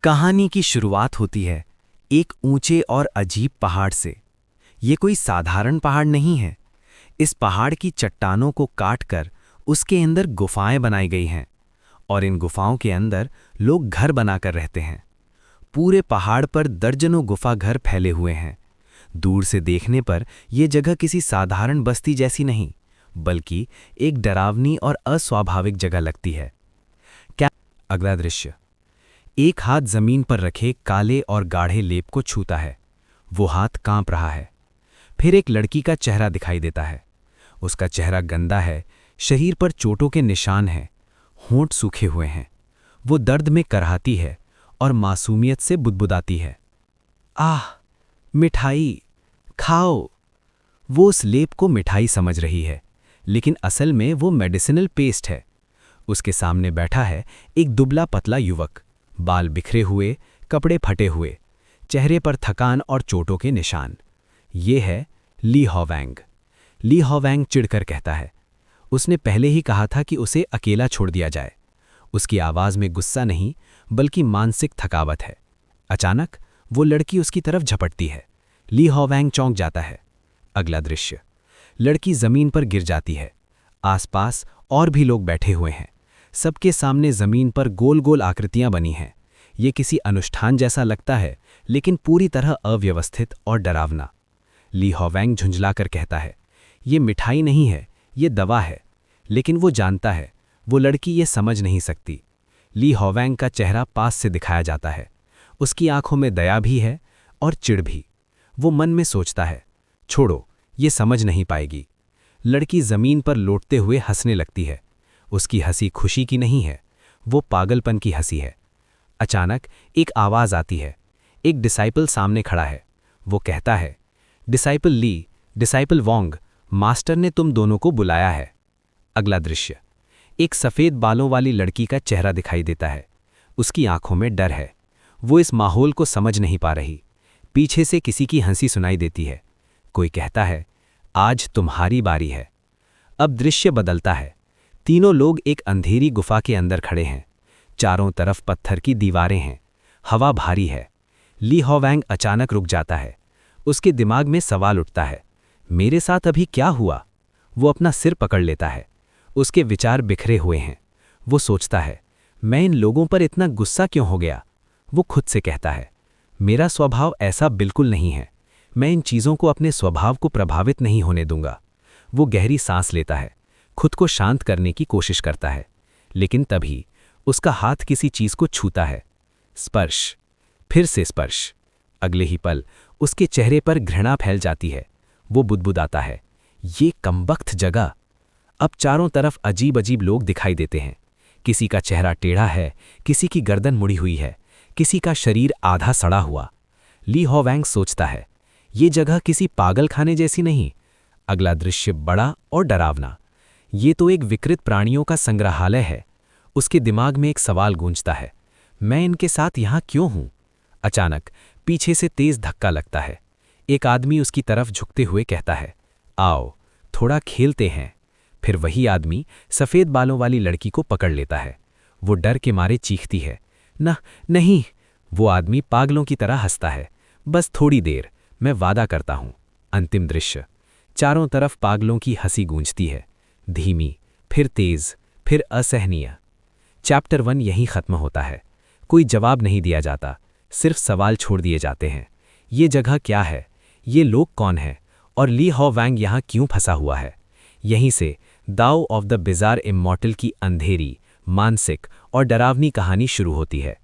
कहानी की शुरुआत होती है एक ऊंचे और अजीब पहाड़ से। ये कोई साधारण पहाड़ नहीं है। इस पहाड़ की चट्टानों को काटकर उसके अंदर गुफाएं बनाई गई हैं और इन गुफाओं के अंदर लोग घर बनाकर रहते हैं। पूरे पहाड़ पर दर्जनों गुफा घर फैले हुए हैं। दूर से देखने पर यह जगह किसी साधारण बस्ती जैसी नहीं, बल्कि एक डरावनी और अस्वाभाविक जगह लगती है। क्या अगला दृश्य एक हाथ जमीन पर रखे काले और गाढ़े लेप को छूता है। वो हाथ कांप रहा है। फिर एक लड़की का चेहरा दिखाई देता है। उसका चेहरा गंदा है, शरीर पर चोटों के निशान हैं, होंठ सूखे हुए हैं। वो दर्द में करहाती है और मासूमियत से बुदबुदाती है, आह मिठाई खाओ। वो उस लेप को मिठाई समझ रही है, लेकिन असल में वो मेडिसिनल पेस्ट है। उसके सामने बैठा है एक दुबला पतला युवक, बाल बिखरे हुए, कपड़े फटे हुए, चेहरे पर थकान और चोटों के निशान। ये है ली हॉवैंग। ली हॉवैंग चिढ़कर कहता है, उसने पहले ही कहा था कि उसे अकेला छोड़ दिया जाए। उसकी आवाज़ में गुस्सा नहीं, बल्कि मानसिक थकावट है। अचानक वो लड़की उसकी तरफ झपटती है। ली हॉवैंग चौंक जाता है। अगला दृश्य लड़की जमीन पर गिर जाती है। आसपास और भी लोग बैठे हुए हैं। सबके सामने जमीन पर गोल गोल आकृतियां बनी हैं। ये किसी अनुष्ठान जैसा लगता है, लेकिन पूरी तरह अव्यवस्थित और डरावना। ली हॉवैंग झुंझलाकर कहता है, ये मिठाई नहीं है, ये दवा है। लेकिन वो जानता है, वो लड़की ये समझ नहीं सकती। ली हॉवैंग का चेहरा पास से दिखाया जाता है। उसकी आंखों में दया भी है और चिढ़ भी। वो मन में सोचता है, छोड़ो, ये समझ नहीं पाएगी। लड़की जमीन पर लौटते हुए हंसने लगती है। उसकी हंसी खुशी की नहीं है, वो पागलपन की हंसी है। अचानक एक आवाज़ आती है। एक डिसाइपल सामने खड़ा है। वो कहता है, डिसाइपल ली, डिसाइपल वोंग, मास्टर ने तुम दोनों को बुलाया है। अगला दृश्य एक सफ़ेद बालों वाली लड़की का चेहरा दिखाई देता है। उसकी आंखों में डर है। वो इस माहौल को समझ नहीं पा रही। पीछे से किसी की हंसी सुनाई देती है। कोई कहता है, आज तुम्हारी बारी है। अब दृश्य बदलता है। तीनों लोग एक अंधेरी गुफा के अंदर खड़े हैं। चारों तरफ पत्थर की दीवारें हैं। हवा भारी है। ली हॉवैंग अचानक रुक जाता है। उसके दिमाग में सवाल उठता है, मेरे साथ अभी क्या हुआ? वो अपना सिर पकड़ लेता है। उसके विचार बिखरे हुए हैं। वो सोचता है, मैं इन लोगों पर इतना गुस्सा क्यों हो गया? वो खुद से कहता है, मेरा स्वभाव ऐसा बिल्कुल नहीं है। मैं इन चीज़ों को अपने स्वभाव को प्रभावित नहीं होने दूंगा। वो गहरी सांस लेता है, खुद को शांत करने की कोशिश करता है। लेकिन तभी उसका हाथ किसी चीज़ को छूता है। स्पर्श, फिर से स्पर्श। अगले ही पल उसके चेहरे पर घृणा फैल जाती है। वो बुदबुदाता है, ये कमबख्त जगह। अब चारों तरफ अजीब अजीब लोग दिखाई देते हैं। किसी का चेहरा टेढ़ा है, किसी की गर्दन मुड़ी हुई है, किसी का शरीर आधा सड़ा हुआ। ली हॉवैंग सोचता है, ये जगह किसी पागल खाने जैसी नहीं। अगला दृश्य बड़ा और डरावना। ये तो एक विकृत प्राणियों का संग्रहालय है। उसके दिमाग में एक सवाल गूंजता है, मैं इनके साथ यहाँ क्यों हूँ? अचानक पीछे से तेज धक्का लगता है। एक आदमी उसकी तरफ झुकते हुए कहता है, आओ थोड़ा खेलते हैं। फिर वही आदमी सफ़ेद बालों वाली लड़की को पकड़ लेता है। वो डर के मारे चीखती है, नहीं। वो आदमी पागलों की तरह हंसता है, बस थोड़ी देर, मैं वादा करता हूँ। अंतिम दृश्य चारों तरफ पागलों की हंसी गूंजती है, धीमी, फिर तेज, फिर असहनीय। चैप्टर 1 यहीं खत्म होता है। कोई जवाब नहीं दिया जाता, सिर्फ सवाल छोड़ दिए जाते हैं। ये जगह क्या है? ये लोग कौन हैं? और ली हॉवैंग यहाँ क्यों फंसा हुआ है? यहीं से दाओ ऑफ द बिजार इमॉर्टल की अंधेरी, मानसिक और डरावनी कहानी शुरू होती है।